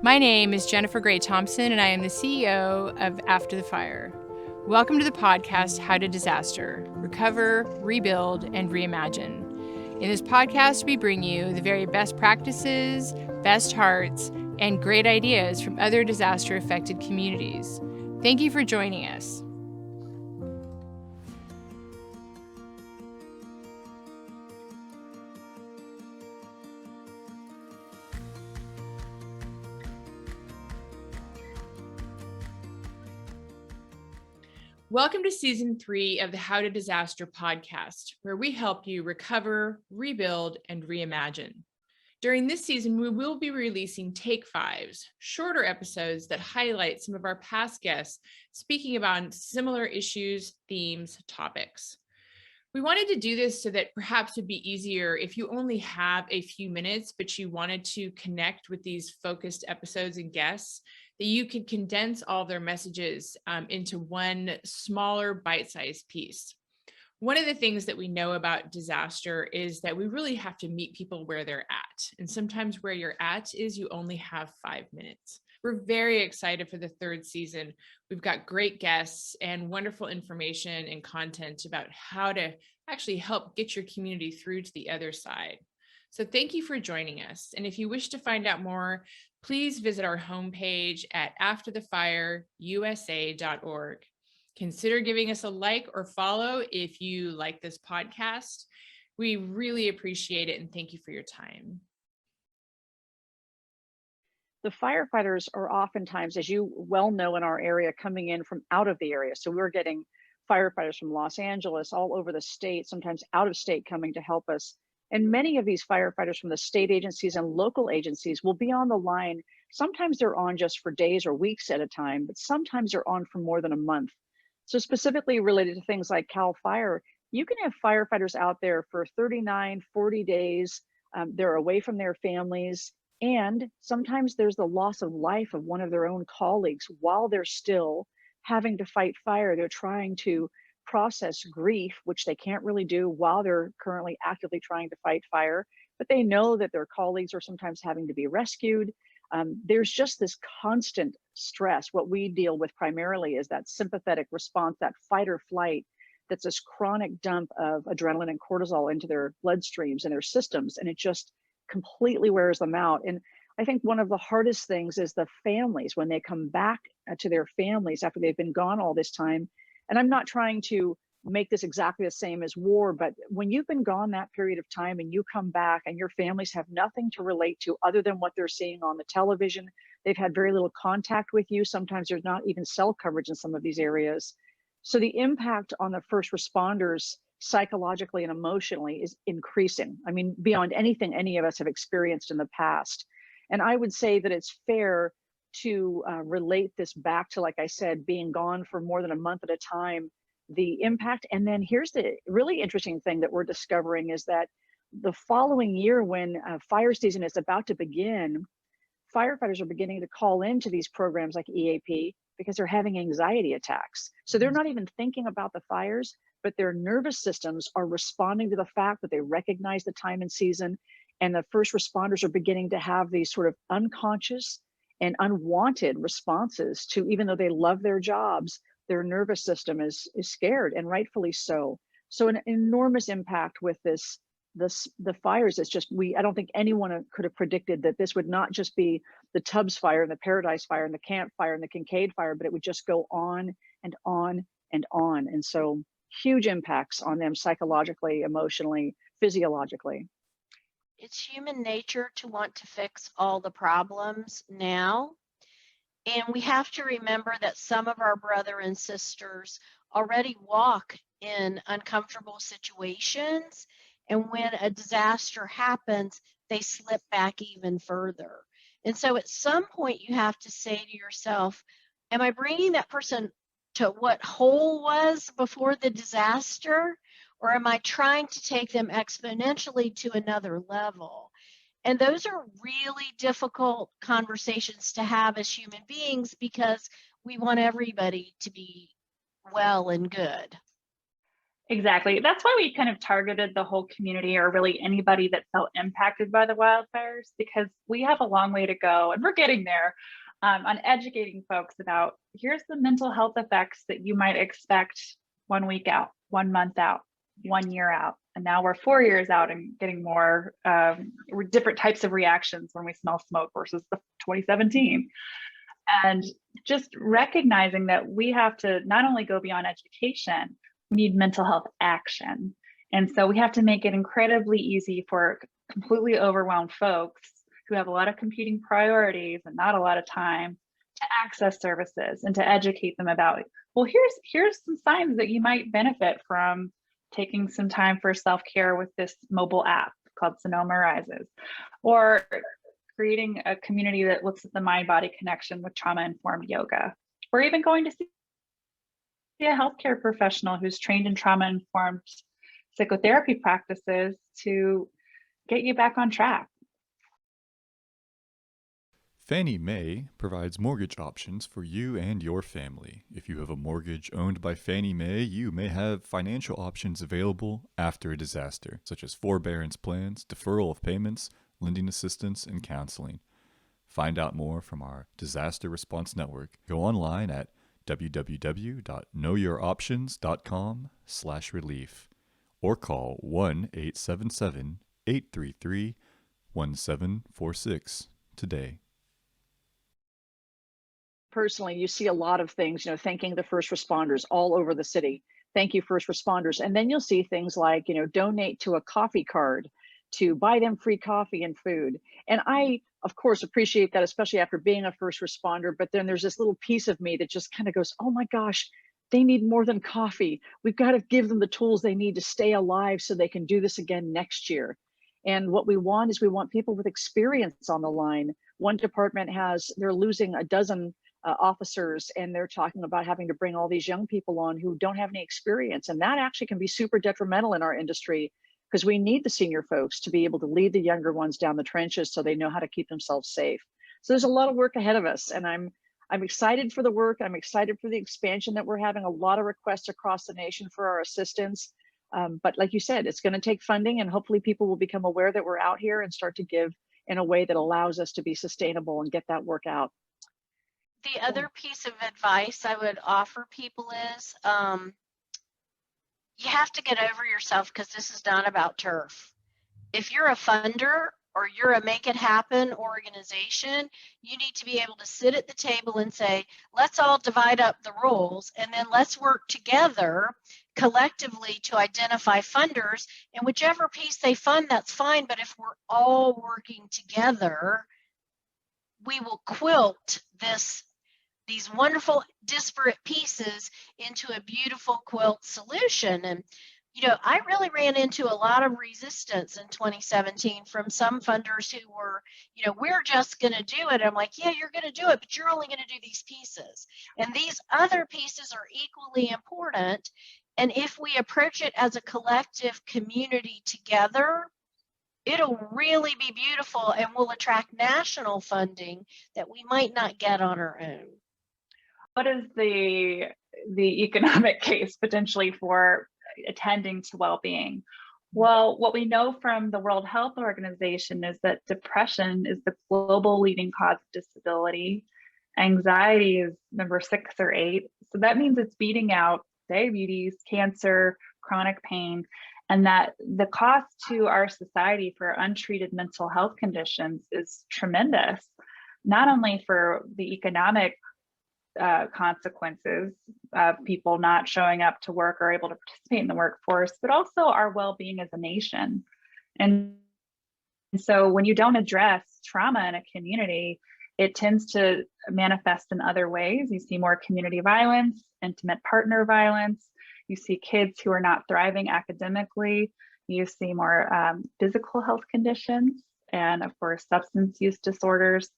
My name is Jennifer Gray Thompson, and I am the CEO of After the Fire. Welcome to the podcast, How to Disaster: Recover, Rebuild, and Reimagine. In this podcast, we bring you the very best practices, best hearts, and great ideas from other disaster-affected communities. Thank you for joining us. Welcome to Season 3 of the How to Disaster podcast, where we help you recover, rebuild, and reimagine. During this season, we will be releasing Take Fives, shorter episodes that highlight some of our past guests speaking about similar issues, themes, topics. We wanted to do this so that perhaps it'd be easier if you only have a few minutes, but you wanted to connect with these focused episodes and guests, that you could condense all their messages into one smaller bite-sized piece. One of the things that we know about disaster is that we really have to meet people where they're at. And sometimes where you're at is you only have 5 minutes. We're very excited for the third season. We've got great guests and wonderful information and content about how to actually help get your community through to the other side. So thank you for joining us. And if you wish to find out more, please visit our homepage at afterthefireusa.org. Consider giving us a like or follow if you like this podcast. We really appreciate it and thank you for your time. The firefighters are oftentimes, as you well know in our area, coming in from out of the area. So we're getting firefighters from Los Angeles, all over the state, sometimes out of state, coming to help us. And many of these firefighters from the state agencies and local agencies will be on the line. Sometimes they're on just for days or weeks at a time, but sometimes they're on for more than a month. So specifically related to things like CAL FIRE, you can have firefighters out there for 39, 40 days. They're away from their families. And sometimes there's the loss of life of one of their own colleagues while they're still having to fight fire. They're trying to process grief, which they can't really do while they're currently actively trying to fight fire, but they know that their colleagues are sometimes having to be rescued. There's just this constant stress. What we deal with primarily is that sympathetic response, that fight or flight, that's this chronic dump of adrenaline and cortisol into their bloodstreams and their systems, and it just completely wears them out. And I think one of the hardest things is the families when they come back to their families after they've been gone all this time. And I'm not trying to make this exactly the same as war, but when you've been gone that period of time and you come back and your families have nothing to relate to other than what they're seeing on the television, they've had very little contact with you. Sometimes there's not even cell coverage in some of these areas. So the impact on the first responders psychologically and emotionally is increasing. I mean, beyond anything any of us have experienced in the past. And I would say that it's fair to relate this back to, like I said, being gone for more than a month at a time, the impact. And then here's the really interesting thing that we're discovering is that the following year when fire season is about to begin, firefighters are beginning to call into these programs like EAP because they're having anxiety attacks. So they're not even thinking about the fires, but their nervous systems are responding to the fact that they recognize the time and season, and the first responders are beginning to have these sort of unconscious and unwanted responses to, even though they love their jobs, their nervous system is scared, and rightfully so. So an enormous impact with the fires. It's just, I don't think anyone could have predicted that this would not just be the Tubbs fire and the Paradise fire and the Camp fire and the Kincaid fire, but it would just go on and on and on. And so huge impacts on them psychologically, emotionally, physiologically. It's human nature to want to fix all the problems now. And we have to remember that some of our brother and sisters already walk in uncomfortable situations. And when a disaster happens, they slip back even further. And so at some point you have to say to yourself, am I bringing that person to what hole was before the disaster? Or am I trying to take them exponentially to another level? And those are really difficult conversations to have as human beings because we want everybody to be well and good. Exactly. That's why we kind of targeted the whole community, or really anybody that felt impacted by the wildfires, because we have a long way to go and we're getting there on educating folks about here's the mental health effects that you might expect 1 week out, 1 month out, 1 year out. And now we're 4 years out and getting more different types of reactions when we smell smoke versus the 2017. And just recognizing that we have to not only go beyond education, we need mental health action. And so we have to make it incredibly easy for completely overwhelmed folks who have a lot of competing priorities and not a lot of time to access services and to educate them about, well, here's some signs that you might benefit from taking some time for self-care with this mobile app called Sonoma Rises, or creating a community that looks at the mind-body connection with trauma-informed yoga, or even going to see a healthcare professional who's trained in trauma-informed psychotherapy practices to get you back on track. Fannie Mae provides mortgage options for you and your family. If you have a mortgage owned by Fannie Mae, you may have financial options available after a disaster, such as forbearance plans, deferral of payments, lending assistance, and counseling. Find out more from our Disaster Response Network. Go online at www.knowyouroptions.com/relief or call 1-877-833-1746 today. Personally, you see a lot of things, thanking the first responders all over the city. Thank you, first responders. And then you'll see things like, donate to a coffee card to buy them free coffee and food. And I, of course, appreciate that, especially after being a first responder. But then there's this little piece of me that just kind of goes, oh my gosh, they need more than coffee. We've got to give them the tools they need to stay alive so they can do this again next year. And what we want is we want people with experience on the line. One department they're losing a dozen officers, and they're talking about having to bring all these young people on who don't have any experience. And that actually can be super detrimental in our industry, because we need the senior folks to be able to lead the younger ones down the trenches so they know how to keep themselves safe. So there's a lot of work ahead of us, and I'm excited for the work. I'm excited for the expansion that we're having. A lot of requests across the nation for our assistance. But like you said, it's going to take funding, and hopefully people will become aware that we're out here and start to give in a way that allows us to be sustainable and get that work out. The other piece of advice I would offer people is you have to get over yourself, because this is not about turf. If you're a funder or you're a make it happen organization, you need to be able to sit at the table and say, let's all divide up the roles, and then let's work together collectively to identify funders. And whichever piece they fund, that's fine. But if we're all working together, we will quilt these wonderful disparate pieces into a beautiful quilt solution. And I really ran into a lot of resistance in 2017 from some funders who were, we're just going to do it. I'm like, yeah, you're going to do it, but you're only going to do these pieces. And these other pieces are equally important. And if we approach it as a collective community together, it'll really be beautiful, and will attract national funding that we might not get on our own. What is the economic case potentially for attending to well-being? Well, what we know from the World Health Organization is that depression is the global leading cause of disability. Anxiety is number 6 or 8. So that means it's beating out diabetes, cancer, chronic pain, and that the cost to our society for untreated mental health conditions is tremendous, not only for the economic consequences of people not showing up to work or able to participate in the workforce, but also our well-being as a nation. And so when you don't address trauma in a community, it tends to manifest in other ways. You see more community violence, intimate partner violence. You see kids who are not thriving academically. You see more physical health conditions, and of course, substance use disorders.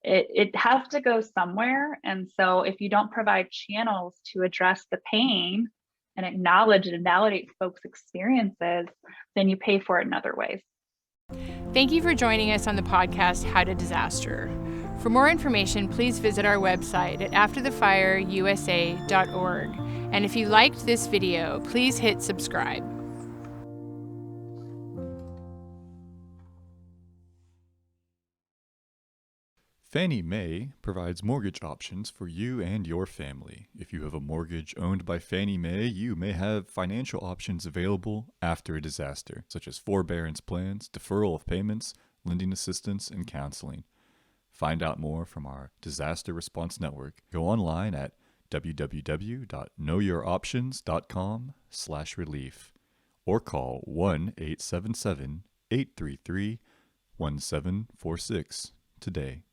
It has to go somewhere. And so if you don't provide channels to address the pain and acknowledge and validate folks' experiences, then you pay for it in other ways. Thank you for joining us on the podcast, How to Disaster. For more information, please visit our website at afterthefireusa.org And if you liked this video, please hit subscribe. Fannie Mae provides mortgage options for you and your family. If you have a mortgage owned by Fannie Mae, you may have financial options available after a disaster, such as forbearance plans, deferral of payments, lending assistance, and counseling. Find out more from our Disaster Response Network. Go online at www.knowyouroptions.com/relief or call 1-877-833-1746 today.